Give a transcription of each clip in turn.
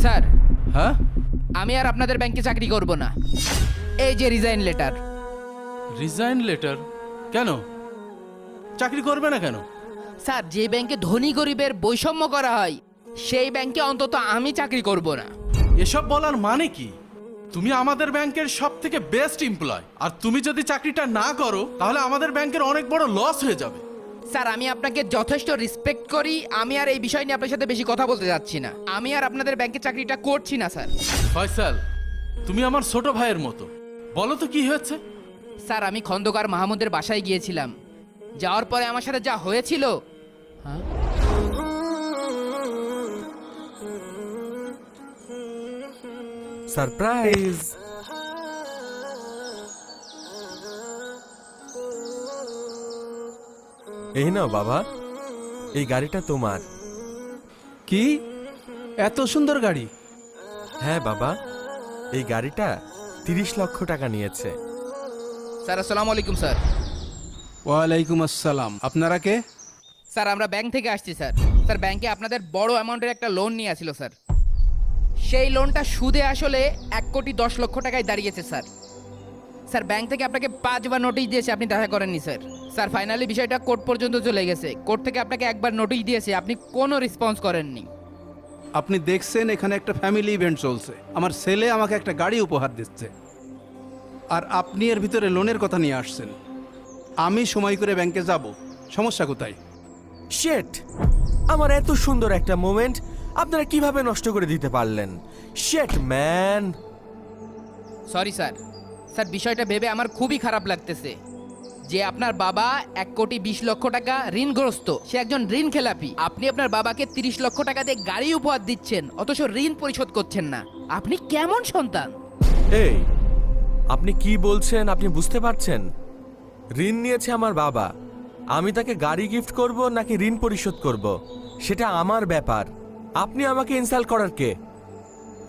Sir, হ্যাঁ? আমি আর আপনাদের ব্যাংকে চাকরি করব না। এই যে রিজাইন লেটার। Resign letter? কেন? চাকরি করবে না কেন? স্যার, যে ব্যাংকে ধনী গরিবের বৈষম্য করা হয় সেই ব্যাংকে অন্তত আমি চাকরি করব না। এসব বলার মানে কি? তুমি আমাদের ব্যাংকের সব থেকে বেস্ট এমপ্লয়, আর তুমি যদি চাকরিটা না করো তাহলে আমাদের ব্যাংকের অনেক বড় লস হয়ে যাবে। স্যার, আমি আপনাকে যথেষ্ট রেসপেক্ট করি। আমি আর এই বিষয় নিয়ে আপনার সাথে বেশি কথা বলতে যাচ্ছি না। আমি আর আপনাদের ব্যাংকে চাকরিটা করছি না স্যার। ফয়সাল, তুমি আমার ছোট ভাইয়ের মতো, বলো তো কি হয়েছে? স্যার, আমি খন্দকার মাহমুদের বাসায় গিয়েছিলাম। যাওয়ার পরে আমার সাথে যা হয়েছিল। হ্যাঁ? সারপ্রাইজ। এই নাও বাবা, এই গাড়িটা তোমার। কি এত সুন্দর গাড়ি? হ্যাঁ বাবা, এই গাড়িটা 30 লক্ষ টাকা নিয়েছে। স্যার, আসসালামু আলাইকুম স্যার। ওয়ালাইকুম আসসালাম। আপনারা কে? স্যার, আমরা ব্যাংক থেকে আসছি স্যার। স্যার, ব্যাংকে আপনাদের বড় অ্যামাউন্টের একটা লোন নিয়ে আসছিল স্যার। সেই লোনটা সুদে আসলে 1,10,00,000 টাকায় দাঁড়িয়েছে স্যার। স্যার, ব্যাংক থেকে আপনাকে 5 বার নোটিশ দিয়েছে, আপনি দেখা করেননি স্যার। স্যার, ফাইনালি বিষয়টা কোর্ট পর্যন্ত চলে গেছে। কোর্ট থেকে আপনাকে একবার নোটিশ দিয়েছে, আপনি কোনো রেসপন্স করেননি। আপনি দেখছেন এখানে একটা ফ্যামিলি ইভেন্ট চলছে। আমার ছেলে আমাকে একটা গাড়ি উপহার দিচ্ছে, আর আপনি এর ভিতরে লোনের কথা নিয়ে আসছেন। আমি সময় করে ব্যাংকে যাব, সমস্যা কোথায়? শেট, আমার এত সুন্দর একটা মোমেন্ট আপনারা কিভাবে নষ্ট করে দিতে পারলেন? শেট ম্যান। Sorry sir. স্যার, বিষয়টা ভেবে আমার খুবই খারাপ লাগতেছে যে আপনার বাবা 1,20,00,000 টাকা ঋণগ্রস্ত। সে একজন ঋণ খেলাপি। আপনি আপনার বাবাকে 30 লক্ষ টাকা দিয়ে গাড়ি উপহার দিচ্ছেন, অথচ ঋণ পরিশোধ করছেন না। আপনি কেমন সন্তান? এই, আপনি কি বলছেন আপনি বুঝতে পারছেন? ঋণ নিয়েছে আমার বাবা, আমি তাকে গাড়ি গিফট করব নাকি ঋণ পরিশোধ করব সেটা আমার ব্যাপার। আপনি আমাকে ইনসাল্ট করার কে?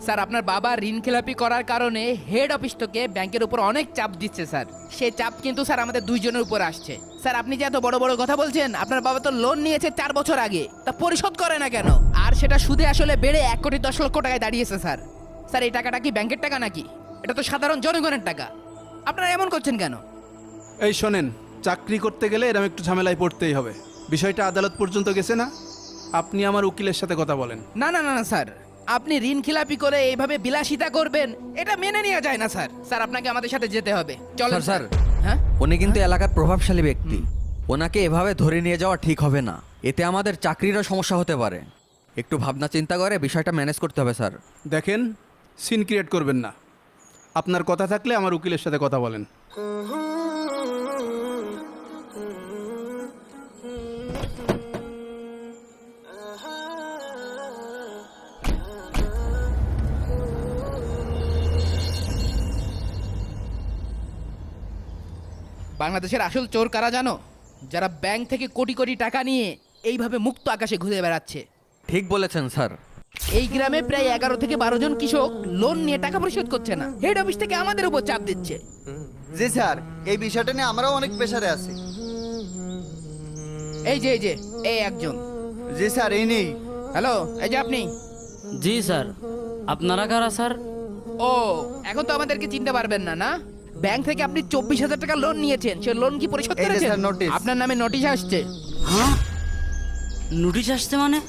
স্যার, আপনার বাবা ঋণ খেলাপি করার কারণে হেড অফিস থেকে ব্যাংকের উপর অনেক চাপ দিচ্ছে স্যার। সেই চাপ কিন্তু স্যার আমাদের দুইজনের উপর আসছে। স্যার, আপনি যে এত বড় বড় কথা বলছেন, আপনার বাবা তো লোন নিয়েছে 4 বছর আগে, তা পরিশোধ করে না কেন? আর সেটা সুদে আসলে বেড়ে 1,10,00,000 টাকায় দাঁড়িয়েছে স্যার। স্যার, এই টাকাটা কি ব্যাংকের টাকা নাকি? এটা তো সাধারণ জনগণের টাকা। আপনারা এমন করছেন কেন? এই শোনেন, চাকরি করতে গেলে এরকম একটু ঝামেলায় পড়তেই হবে। বিষয়টা আদালত পর্যন্ত গেছে না? আপনি আমার উকিলের সাথে কথা বলেন। না না না না স্যার, আপনি ঋণ খেলাপি করে এইভাবে বিলাসিতা করবেন, এটা মেনে নেওয়া যায় না স্যার। স্যার, আপনাকে আমাদের সাথে যেতে হবে। চলেন স্যার। হ্যাঁ, উনি কিন্তু এলাকার প্রভাবশালী ব্যক্তি, ওনাকে এভাবে ধরে নিয়ে যাওয়া ঠিক হবে না। এতে আমাদের চাকরিরও সমস্যা হতে পারে। একটু ভাবনা চিন্তা করে বিষয়টা ম্যানেজ করতে হবে স্যার। দেখেন, সিন ক্রিয়েট করবেন না। আপনার কথা থাকলে আমার উকিলের সাথে কথা বলেন। বাংলাদেশের আসল চোর কারা জানো? যারা ব্যাংক থেকে কোটি কোটি টাকা নিয়ে এইভাবে মুক্ত আকাশে ঘুরে বেড়াচ্ছে। ঠিক বলেছেন স্যার। এই গ্রামে প্রায় 11 থেকে 12 জন কৃষক লোন নিয়ে টাকা পরিশোধ করছে না। হেড অফিস থেকে আমাদের উপর চাপ দিচ্ছে। জি স্যার, এই বিষয়টা নিয়ে আমরাও অনেক প্রেসারে আছি। এই যে এই একজন। জি স্যার, এই নেই। হ্যালো, এই যে আপনি। জি স্যার। আপনারা কারা স্যার? ও, এখন তো আমাদেরকে চিনতে পারবেন না, না? ব্যাংক থেকে আপনি 24,000 টাকা লোন নিয়েছেন, সে লোন কি পরিশোধ এই যে করেছেন? Sir, notice. আপনার নামে নোটিশ আসছে। হ্যাঁ, নোটিশ আসছে মানে?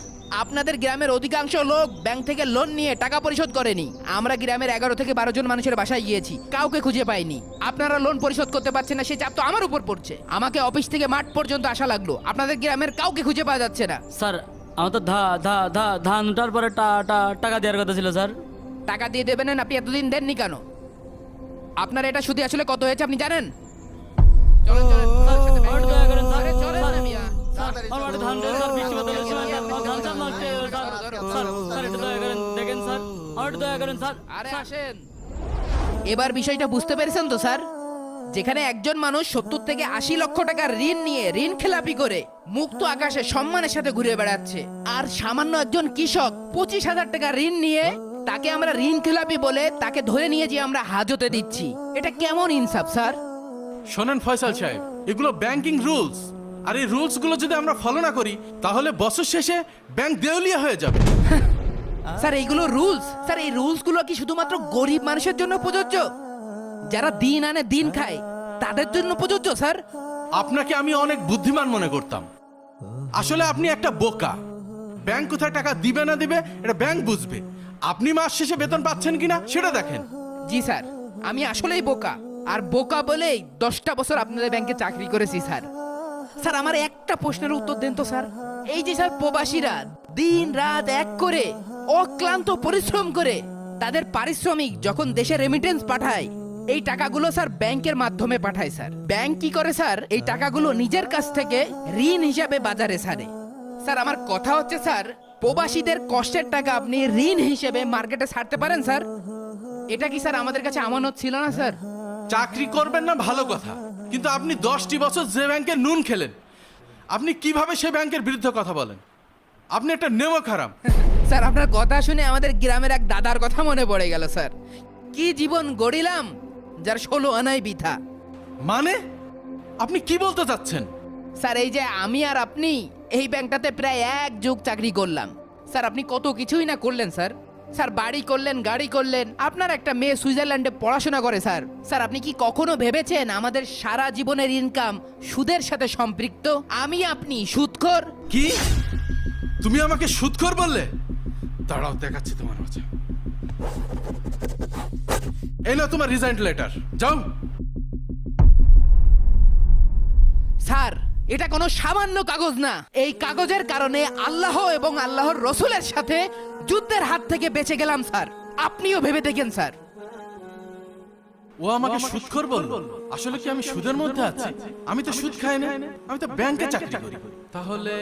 আপনাদের গ্রামের অধিকাংশ লোক ব্যাংক থেকে লোন নিয়ে টাকা পরিশোধ করেনি। আমরা গ্রামের 11 থেকে 12 জন মানুষের বাসায় গিয়েছি, কাউকে খুঁজে পাইনি। আপনারা লোন পরিশোধ করতে পারছেন না, সেই চাপ তো আমার উপর পড়ছে। আমাকে অফিস থেকে মাঠ পর্যন্ত আসা লাগলো, আপনাদের গ্রামের কাউকে খুঁজে পাওয়া যাচ্ছে না। স্যার, আমার তো ধান ওঠার পরে টাকা দেওয়ার কথা ছিল স্যার। টাকা দিয়ে দেবেন না, আপনি এতদিন দেননি কেন? আপনার এটা সুদে আসলে কত হয়েছে আপনি জানেন? চলেন, চলেন, স্যার, সাথে ব্যাংকে একটু দয়া করেন, স্যার। আরে চলেন না মিয়া। স্যার, আমার একটা ধান দেন, স্যার, বৃষ্টি বাদল হচ্ছে, স্যার, ধান চাল নষ্ট হয়ে গেল, স্যার। স্যার, স্যার, একটু দয়া করেন, দেখেন স্যার, আমার একটু দয়া করেন স্যার। আরে আসেন। এবার বিষয়টা বুঝতে পেরেছেন তো স্যার? যেখানে একজন মানুষ 70 থেকে 80 লক্ষ টাকা ঋণ নিয়ে ঋণ খেলাপি করে মুক্ত আকাশে সম্মানের সাথে ঘুরে বেড়াচ্ছে, আর সামান্য একজন কৃষক 25,000 টাকা ঋণ নিয়ে তাকে আমরা ঋণ খেলাপি বলে তাকে ধরে নিয়ে যে আমরা হাজতে দিচ্ছি। এটা কেমন ইনসাফ স্যার? শোনেন ফয়সাল সাহেব, এগুলো ব্যাংকিং রুলস, আর এই রুলস গুলো যদি আমরা ফলো না করি তাহলে বছর শেষে ব্যাংক দেউলিয়া হয়ে যাবে। স্যার এইগুলো রুলস, স্যার এই রুলস গুলো কি শুধুমাত্র গরিব মানুষের জন্য প্রযোজ্য? যারা দিন আনে দিন খায় তাদের জন্য প্রযোজ্য স্যার? আপনাকে আমি অনেক বুদ্ধিমান মনে করতাম, আসলে আপনি একটা বোকা। ব্যাংক কোথায় টাকা দিবে না দিবে এটা ব্যাংক বুঝবে, আপনি মাস শেষে বেতন পাচ্ছেন কিনা সেটা দেখেন। জি স্যার, আমি আসলেই বোকা, আর বোকা বলেই 10টা বছর আপনাদের ব্যাংকে চাকরি করেছি স্যার। স্যার আমার একটা প্রশ্নের উত্তর দেন তো স্যার। এই যে স্যার প্রবাসীরা দিন রাত এক করে অক্লান্ত পরিশ্রম করে তাদের পারিশ্রমিক যখন দেশে রেমিটেন্স পাঠায়, এই টাকাগুলো স্যার ব্যাংকের মাধ্যমে পাঠায় স্যার। ব্যাংক কি করে স্যার, এই টাকাগুলো নিজের কাছ থেকে ঋণ হিসাবে বাজারে ছাড়ে। স্যার আমার কথা হচ্ছে স্যার, প্রবাসীদের কষ্টের টাকা আপনি ঋণ হিসেবে মার্কেটে ছাড়তে পারেন স্যার? এটা কি স্যার আমাদের কাছে আমানত ছিল না স্যার? চাকরি করবেন না ভালো কথা, কিন্তু আপনি 10টি বছর যে ব্যাংকে নুন খেলেন, আপনি কিভাবে সে ব্যাংকের বিরুদ্ধে কথা বলেন? আপনি একটা নেমো খারাপ। স্যার আপনার কথা শুনে আমাদের গ্রামের এক দাদার কথা মনে পড়ে গেল স্যার। কি জীবন গড়িলাম যার 16 আনাই বৃথা। মানে আপনি কি বলতে চাচ্ছেন? স্যার এই যে আমি আর আপনি এই ব্যাংকটাতে প্রায় 1 যুগ চাকরি করলাম স্যার, আপনি কত কিছুই না করলেন স্যার। স্যার বাড়ি করলেন, গাড়ি করলেন, আপনার একটা মেয়ে সুইজারল্যান্ডে পড়াশোনা করে স্যার। স্যার আপনি কি কখনো ভেবেছেন আমাদের সারা জীবনের ইনকাম সুদের সাথে সম্পৃক্ত? আমি আপনি সুদখোর। কি তুমি আমাকে সুদখোর বললে? দাঁড়াও দেখাচ্ছি তোমার মাঝে। এই না তোমার রিজাইন লেটার, যাও। স্যার এটা কোনো সামান্য কাগজ না, এই কাগজের কারণে আল্লাহ এবং আল্লাহর রসুলের সাথে যুদ্ধের হাত থেকে বেঁচে গেলাম স্যার। আপনিও ভেবে দেখেন স্যার। ও আমাকে সুদখোর বলল? আসলে কি আমি সুদের মধ্যে আছি? আমি তো সুদ খাই না, আমি তো ব্যাংকে চাকরি করি। তাহলে